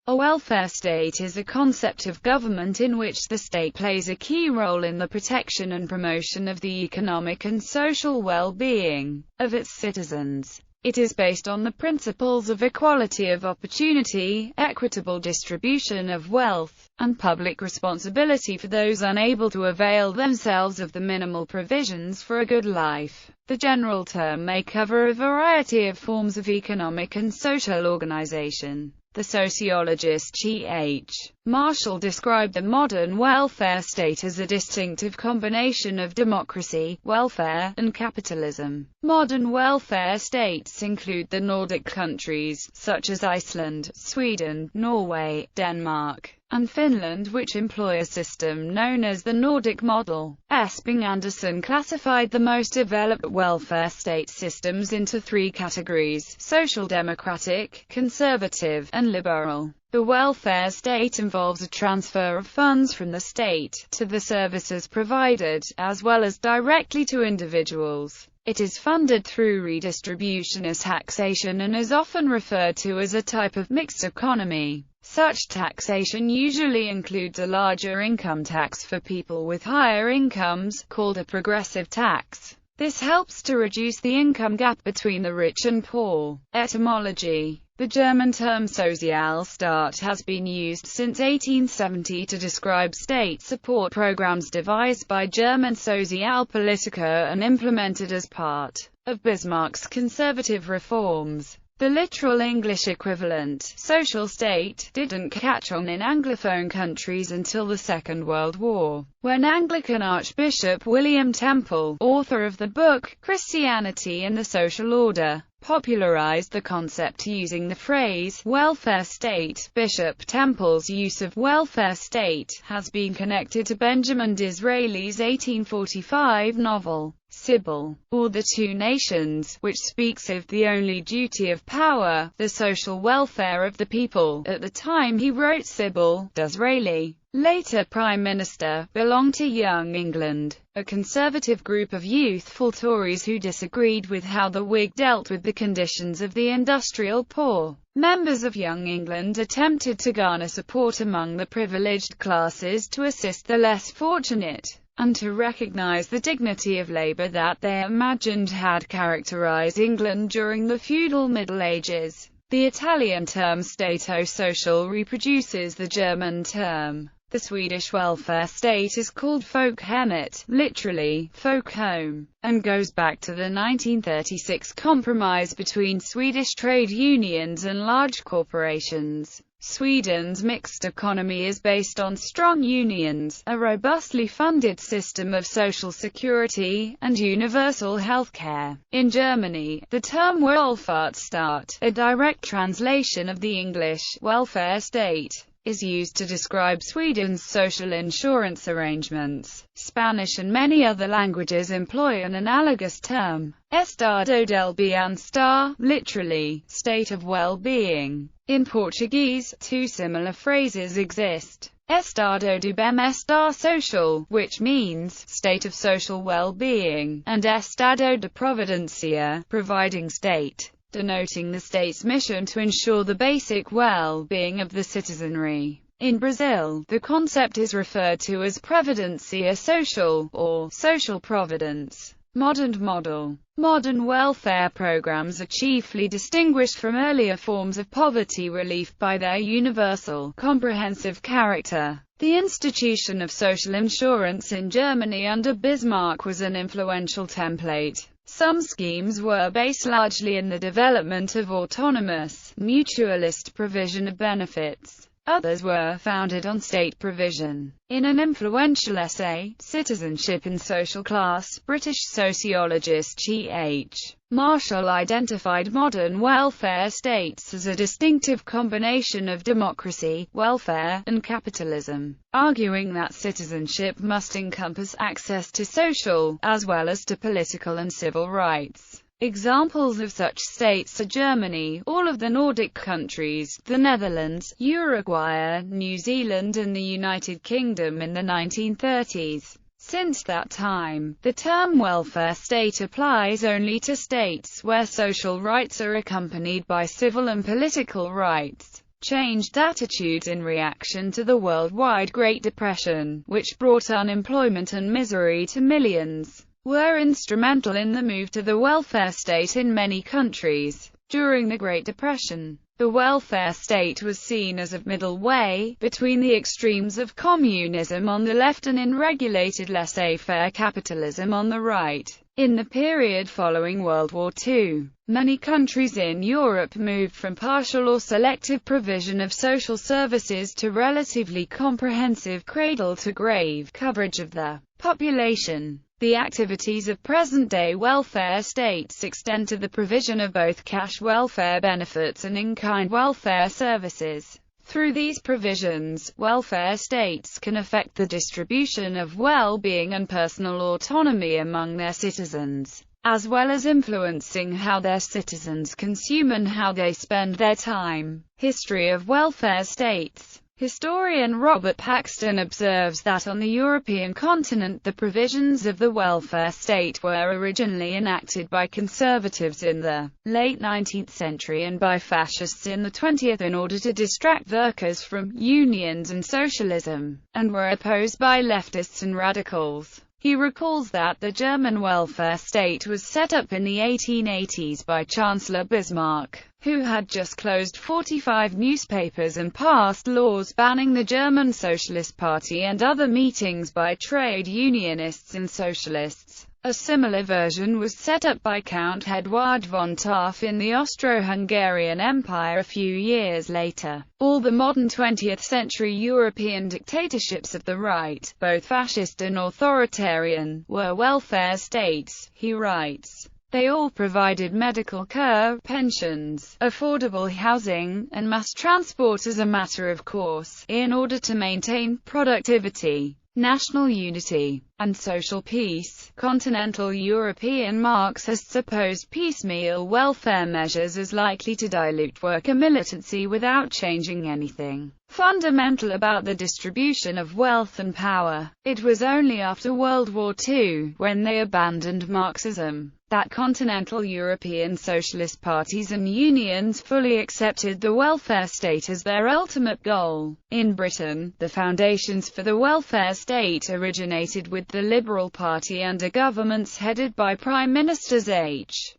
A welfare state is a concept of government in which the state plays a key role in the protection and promotion of the economic and social well-being of its citizens. It is based on the principles of equality of opportunity, equitable distribution of wealth, and public responsibility for those unable to avail themselves of the minimal provisions for a good life. The general term may cover a variety of forms of economic and social organization. The sociologist G.H. Marshall described the modern welfare state as a distinctive combination of democracy, welfare, and capitalism. Modern welfare states include the Nordic countries, such as Iceland, Sweden, Norway, Denmark, and Finland, which employ a system known as the Nordic model. Esping Anderson classified the most developed welfare state systems into three categories: social democratic, conservative, and liberal. The welfare state involves a transfer of funds from the state to the services provided, as well as directly to individuals. It is funded through redistribution as taxation and is often referred to as a type of mixed economy. Such taxation usually includes a larger income tax for people with higher incomes, called a progressive tax. This helps to reduce the income gap between the rich and poor. Etymology. The German term Sozialstaat has been used since 1870 to describe state support programs devised by German Sozialpolitiker and implemented as part of Bismarck's conservative reforms. The literal English equivalent, social state, didn't catch on in Anglophone countries until the Second World War, when Anglican Archbishop William Temple, author of the book, Christianity and the Social Order, popularized the concept using the phrase, welfare state. Bishop Temple's use of welfare state has been connected to Benjamin Disraeli's 1845 novel, Sybil, or The Two Nations, which speaks of the only duty of power, the social welfare of the people. At the time he wrote Sybil, Disraeli, later Prime Minister, belonged to Young England, a conservative group of youthful Tories who disagreed with how the Whig dealt with the conditions of the industrial poor. Members of Young England attempted to garner support among the privileged classes to assist the less fortunate, and to recognize the dignity of labor that they imagined had characterized England during the feudal Middle Ages. The Italian term Stato social reproduces the German term. The Swedish welfare state is called folkhemmet, literally, folk home, and goes back to the 1936 compromise between Swedish trade unions and large corporations. Sweden's mixed economy is based on strong unions, a robustly funded system of social security, and universal health care. In Germany, the term Wohlfahrtsstaat, a direct translation of the English welfare state, is used to describe Sweden's social insurance arrangements. Spanish and many other languages employ an analogous term, Estado del Bienestar, literally, state of well-being. In Portuguese, two similar phrases exist. Estado de bem-estar social, which means state of social well-being, and Estado de providencia, providing state, denoting the state's mission to ensure the basic well-being of the citizenry. In Brazil, the concept is referred to as previdencia social, or social providence. Modern welfare programs are chiefly distinguished from earlier forms of poverty relief by their universal, comprehensive character. The institution of social insurance in Germany under Bismarck was an influential template. Some schemes were based largely in the development of autonomous, mutualist provision of benefits. Others were founded on state provision. In an influential essay, Citizenship and Social Class, British sociologist G.H. Marshall identified modern welfare states as a distinctive combination of democracy, welfare, and capitalism, arguing that citizenship must encompass access to social, as well as to political and civil rights. Examples of such states are Germany, all of the Nordic countries, the Netherlands, Uruguay, New Zealand and the United Kingdom in the 1930s. Since that time, the term welfare state applies only to states where social rights are accompanied by civil and political rights. changed attitudes in reaction to the worldwide Great Depression, which brought unemployment and misery to millions, were instrumental in the move to the welfare state in many countries. During the Great Depression, the welfare state was seen as a middle way between the extremes of communism on the left and unregulated laissez-faire capitalism on the right. In the period following World War II, many countries in Europe moved from partial or selective provision of social services to relatively comprehensive cradle-to-grave coverage of the population. The activities of present-day welfare states extend to the provision of both cash welfare benefits and in-kind welfare services. Through these provisions, welfare states can affect the distribution of well-being and personal autonomy among their citizens, as well as influencing how their citizens consume and how they spend their time. History of welfare states. Historian Robert Paxton observes that on the European continent the provisions of the welfare state were originally enacted by conservatives in the late 19th century and by fascists in the 20th in order to distract workers from unions and socialism, and were opposed by leftists and radicals. He recalls that the German welfare state was set up in the 1880s by Chancellor Bismarck, who had just closed 45 newspapers and passed laws banning the German Socialist Party and other meetings by trade unionists and socialists. A similar version was set up by Count Eduard von Taaffe in the Austro-Hungarian Empire a few years later. All the modern 20th century European dictatorships of the right, both fascist and authoritarian, were welfare states, he writes. They all provided medical care, pensions, affordable housing, and mass transport as a matter of course, in order to maintain productivity, national unity, and social peace. Continental European Marxists opposed piecemeal welfare measures as likely to dilute worker militancy without changing anything fundamental about the distribution of wealth and power. It was only after World War II, when they abandoned Marxism, that continental European socialist parties and unions fully accepted the welfare state as their ultimate goal. In Britain, the foundations for the welfare state originated with the Liberal Party under governments headed by Prime Ministers H.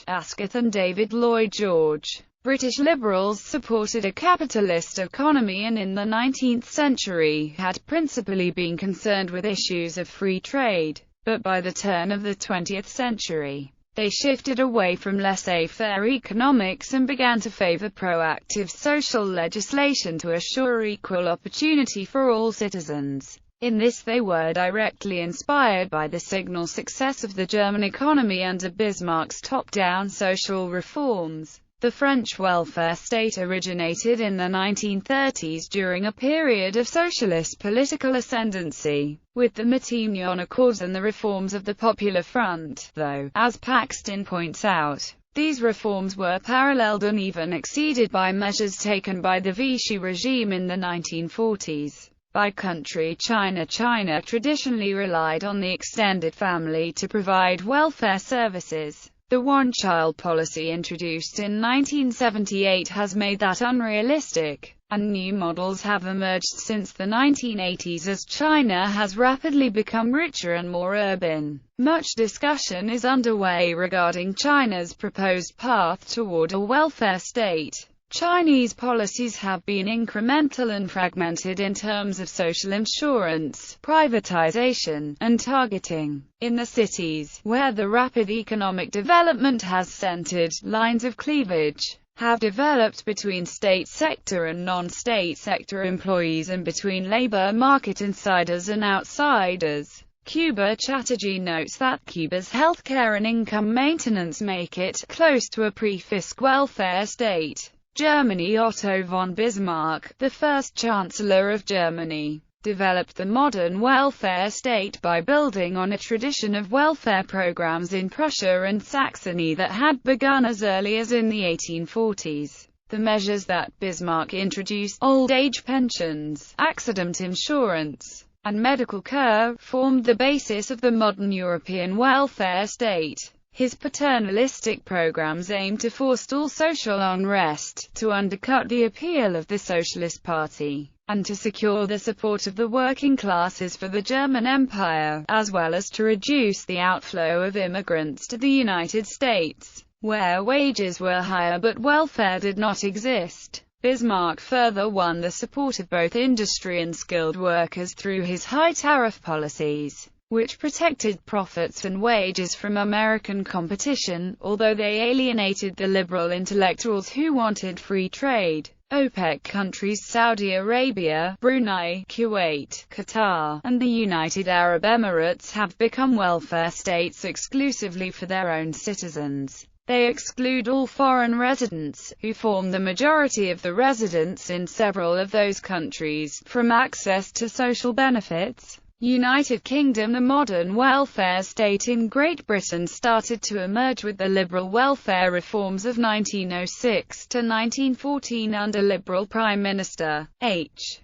Asquith and David Lloyd George. British liberals supported a capitalist economy and in the 19th century had principally been concerned with issues of free trade. But by the turn of the 20th century, they shifted away from laissez-faire economics and began to favor proactive social legislation to assure equal opportunity for all citizens. In this they were directly inspired by the signal success of the German economy under Bismarck's top-down social reforms. The French welfare state originated in the 1930s during a period of socialist political ascendancy, with the Matignon Accords and the reforms of the Popular Front, though, as Paxton points out, these reforms were paralleled and even exceeded by measures taken by the Vichy regime in the 1940s. By country, China traditionally relied on the extended family to provide welfare services. The one-child policy introduced in 1978 has made that unrealistic, and new models have emerged since the 1980s as China has rapidly become richer and more urban. Much discussion is underway regarding China's proposed path toward a welfare state. Chinese policies have been incremental and fragmented in terms of social insurance, privatization, and targeting. In the cities, where the rapid economic development has centered, lines of cleavage have developed between state sector and non-state sector employees and between labor market insiders and outsiders. Cuba Chatterjee notes that Cuba's healthcare and income maintenance make it close to a pre-fisc welfare state. Germany. Otto von Bismarck, the first Chancellor of Germany, developed the modern welfare state by building on a tradition of welfare programs in Prussia and Saxony that had begun as early as in the 1840s. The measures that Bismarck introduced, old age pensions, accident insurance, and medical care, formed the basis of the modern European welfare state. His paternalistic programs aimed to forestall social unrest, to undercut the appeal of the Socialist Party, and to secure the support of the working classes for the German Empire, as well as to reduce the outflow of immigrants to the United States, where wages were higher but welfare did not exist. Bismarck further won the support of both industry and skilled workers through his high tariff policies, which protected profits and wages from American competition, although they alienated the liberal intellectuals who wanted free trade. OPEC countries Saudi Arabia, Brunei, Kuwait, Qatar, and the United Arab Emirates have become welfare states exclusively for their own citizens. They exclude all foreign residents, who form the majority of the residents in several of those countries, from access to social benefits. United Kingdom. The modern welfare state in Great Britain started to emerge with the liberal welfare reforms of 1906 to 1914 under Liberal Prime Minister H.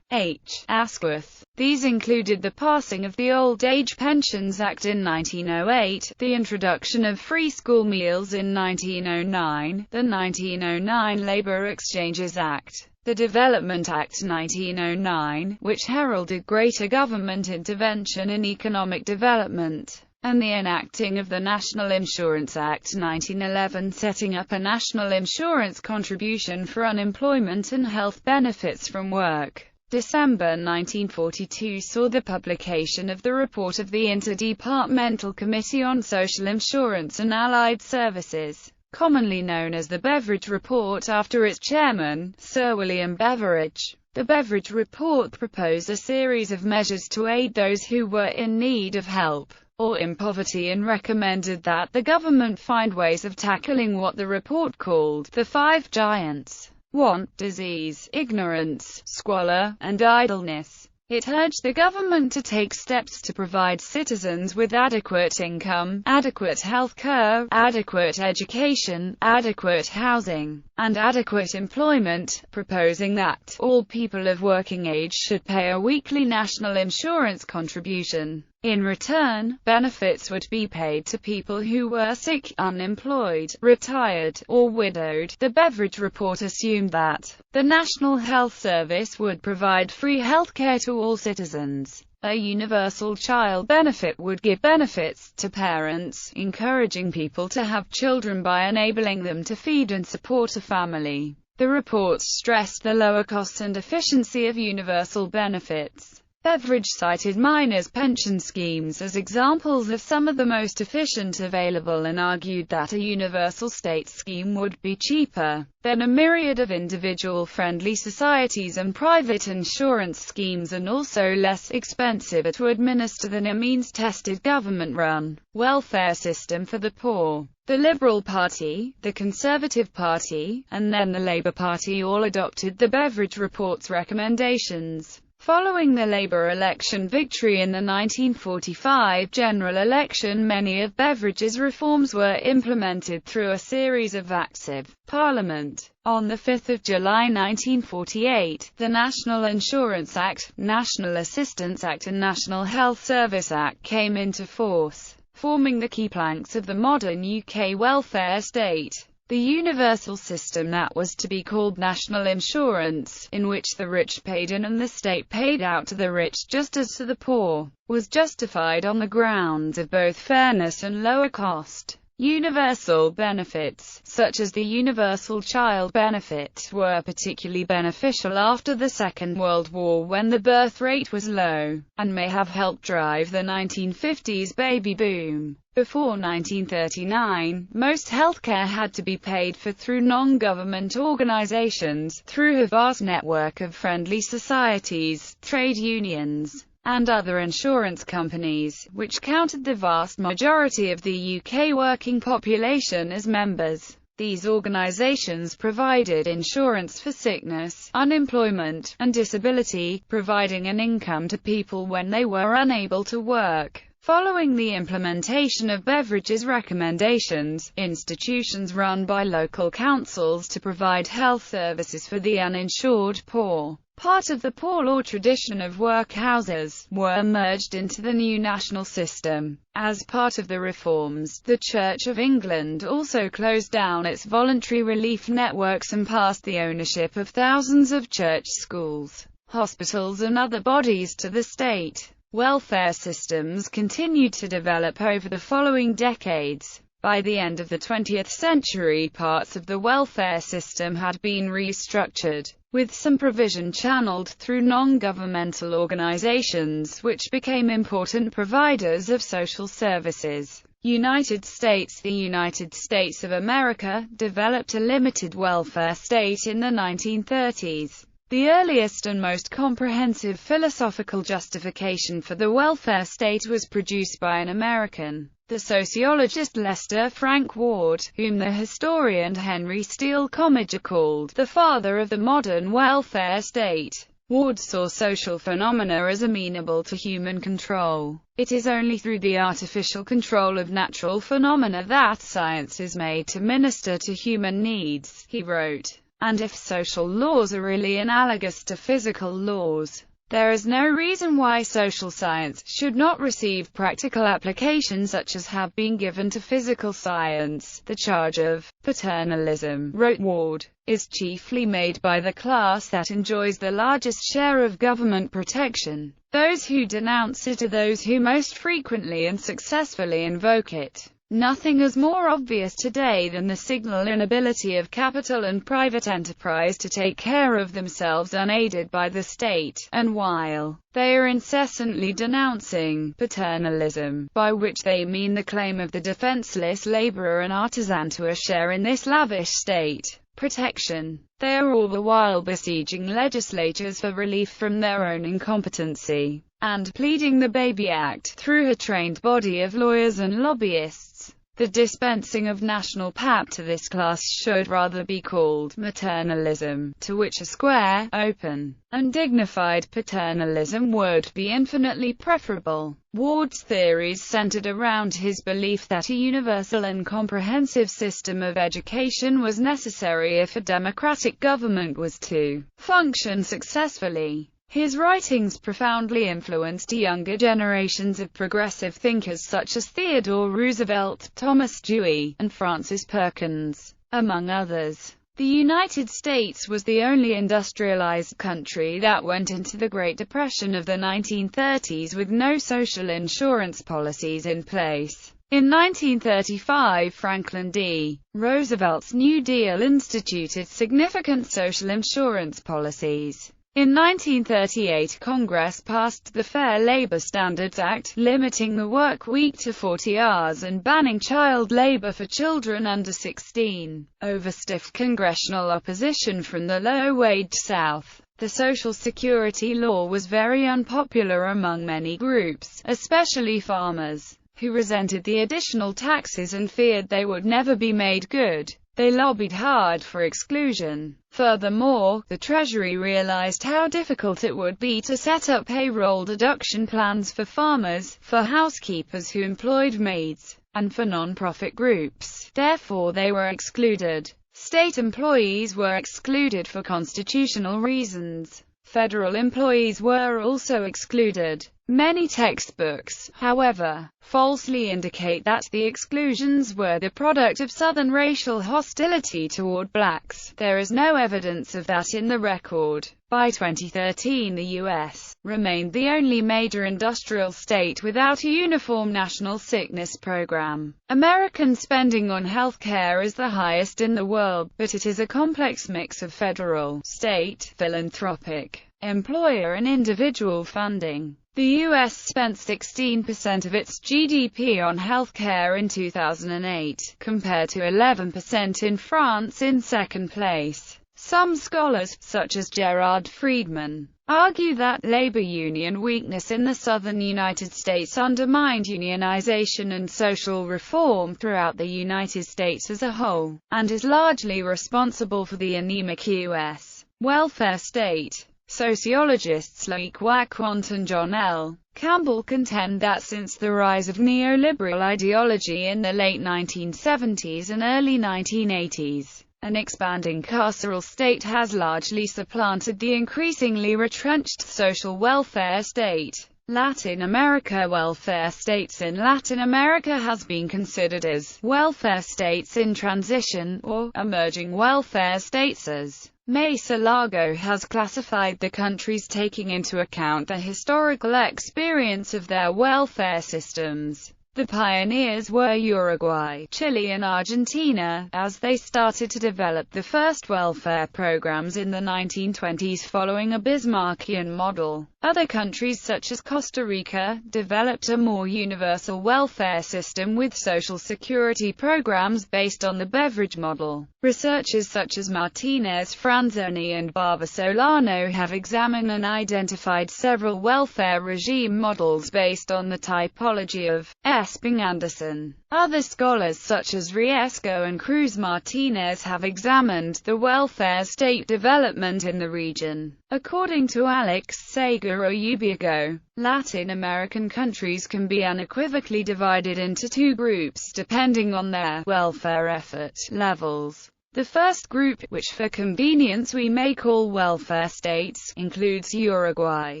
Asquith. These included the passing of the Old Age Pensions Act in 1908, the introduction of free school meals in 1909, the 1909 Labour Exchanges Act, the Development Act 1909, which heralded greater government intervention in economic development, and the enacting of the National Insurance Act 1911, setting up a national insurance contribution for unemployment and health benefits from work. December 1942 saw the publication of the report of the Interdepartmental Committee on Social Insurance and Allied Services, commonly known as the Beveridge Report after its chairman, Sir William Beveridge. The Beveridge Report proposed a series of measures to aid those who were in need of help, or in poverty, and recommended that the government find ways of tackling what the report called the five giants: want, disease, ignorance, squalor, and idleness. It urged the government to take steps to provide citizens with adequate income, adequate health care, adequate education, adequate housing, and adequate employment, proposing that all people of working age should pay a weekly national insurance contribution. In return, benefits would be paid to people who were sick, unemployed, retired, or widowed. The Beveridge Report assumed that the National Health Service would provide free health care to all citizens. A universal child benefit would give benefits to parents, encouraging people to have children by enabling them to feed and support a family. The report stressed the lower costs and efficiency of universal benefits. Beveridge cited miners' pension schemes as examples of some of the most efficient available and argued that a universal state scheme would be cheaper than a myriad of individual-friendly societies and private insurance schemes, and also less expensive to administer than a means-tested government-run welfare system for the poor. The Liberal Party, the Conservative Party, and then the Labour Party all adopted the Beveridge Report's recommendations. Following the Labour election victory in the 1945 general election, many of Beveridge's reforms were implemented through a series of acts of Parliament. On 5 July 1948, the National Insurance Act, National Assistance Act and National Health Service Act came into force, forming the key planks of the modern UK welfare state. The universal system that was to be called national insurance, in which the rich paid in and the state paid out to the rich just as to the poor, was justified on the grounds of both fairness and lower cost. Universal benefits, such as the universal child benefit, were particularly beneficial after the Second World War when the birth rate was low, and may have helped drive the 1950s baby boom. Before 1939, most healthcare had to be paid for through non-government organizations, through a vast network of friendly societies, trade unions, and other insurance companies, which counted the vast majority of the UK working population as members. These organizations provided insurance for sickness, unemployment, and disability, providing an income to people when they were unable to work. Following the implementation of Beveridge's recommendations, institutions run by local councils to provide health services for the uninsured poor, part of the poor law tradition of workhouses, were merged into the new national system. As part of the reforms, the Church of England also closed down its voluntary relief networks and passed the ownership of thousands of church schools, hospitals and other bodies to the state. Welfare systems continued to develop over the following decades. By the end of the 20th century, parts of the welfare system had been restructured, with some provision channeled through non-governmental organizations, which became important providers of social services. United States. The United States of America developed a limited welfare state in the 1930s. The earliest and most comprehensive philosophical justification for the welfare state was produced by an American, the sociologist Lester Frank Ward, whom the historian Henry Steele Commager called the father of the modern welfare state. Ward saw social phenomena as amenable to human control. It is only through the artificial control of natural phenomena that science is made to minister to human needs, he wrote. And if social laws are really analogous to physical laws, there is no reason why social science should not receive practical applications such as have been given to physical science. The charge of paternalism, wrote Ward, is chiefly made by the class that enjoys the largest share of government protection. Those who denounce it are those who most frequently and successfully invoke it. Nothing is more obvious today than the signal inability of capital and private enterprise to take care of themselves unaided by the state, and while they are incessantly denouncing paternalism, by which they mean the claim of the defenseless laborer and artisan to a share in this lavish state protection, they are all the while besieging legislatures for relief from their own incompetency, and pleading the Baby Act through a trained body of lawyers and lobbyists. The dispensing of national pap to this class should rather be called maternalism, to which a square, open, and dignified paternalism would be infinitely preferable. Ward's theories centered around his belief that a universal and comprehensive system of education was necessary if a democratic government was to function successfully. His writings profoundly influenced younger generations of progressive thinkers such as Theodore Roosevelt, Thomas Dewey, and Francis Perkins, among others. The United States was the only industrialized country that went into the Great Depression of the 1930s with no social insurance policies in place. In 1935, Franklin D. Roosevelt's New Deal instituted significant social insurance policies. In 1938, Congress passed the Fair Labor Standards Act, limiting the work week to 40 hours and banning child labor for children under 16. Over stiff congressional opposition from the low-wage South, the Social Security law was very unpopular among many groups, especially farmers, who resented the additional taxes and feared they would never be made good. They lobbied hard for exclusion. Furthermore, the Treasury realized how difficult it would be to set up payroll deduction plans for farmers, for housekeepers who employed maids, and for non-profit groups. Therefore they were excluded. State employees were excluded for constitutional reasons. Federal employees were also excluded. Many textbooks, however, falsely indicate that the exclusions were the product of Southern racial hostility toward blacks. There is no evidence of that in the record. By 2013, the U.S. remained the only major industrial state without a uniform national sickness program. American spending on health care is the highest in the world, but it is a complex mix of federal, state, philanthropic, employer and individual funding. The U.S. spent 16% of its GDP on healthcare in 2008, compared to 11% in France in second place. Some scholars, such as Gerard Friedman, argue that labor union weakness in the southern United States undermined unionization and social reform throughout the United States as a whole, and is largely responsible for the anemic U.S. welfare state. Sociologists Loic Wacquant and John L. Campbell contend that since the rise of neoliberal ideology in the late 1970s and early 1980s, an expanding carceral state has largely supplanted the increasingly retrenched social welfare state. Latin America. Welfare states in Latin America has been considered as welfare states in transition, or emerging welfare states as Mesa Largo has classified the countries taking into account the historical experience of their welfare systems. The pioneers were Uruguay, Chile and Argentina, as they started to develop the first welfare programs in the 1920s following a Bismarckian model. Other countries such as Costa Rica developed a more universal welfare system with social security programs based on the Beveridge model. Researchers such as Martinez Franzoni and Barber Solano have examined and identified several welfare regime models based on the typology of Esping Anderson. Other scholars such as Riesco and Cruz Martinez have examined the welfare state development in the region. According to Alex Sager-Oyubiago, Latin American countries can be unequivocally divided into two groups depending on their welfare effort levels. The first group, which for convenience we may call welfare states, includes Uruguay,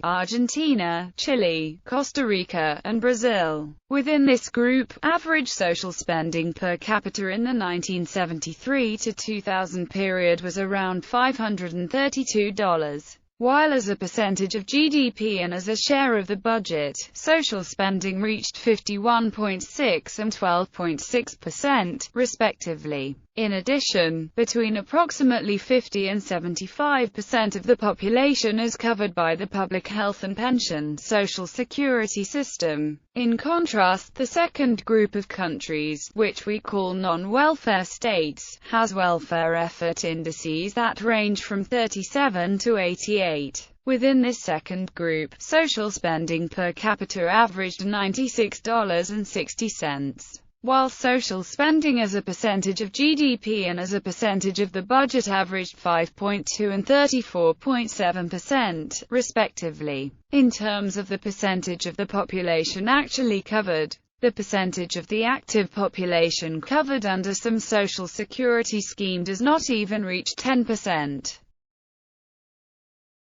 Argentina, Chile, Costa Rica, and Brazil. Within this group, average social spending per capita in the 1973 to 2000 period was around $532. While as a percentage of GDP and as a share of the budget, social spending reached 51.6% and 12.6%, respectively. In addition, between approximately 50 and 75% of the population is covered by the public health and pension social security system. In contrast, the second group of countries, which we call non-welfare states, has welfare effort indices that range from 37 to 88. Within this second group, social spending per capita averaged $96.60. While social spending as a percentage of GDP and as a percentage of the budget averaged 5.2 and 34.7%, respectively. In terms of the percentage of the population actually covered, the percentage of the active population covered under some social security scheme does not even reach 10%.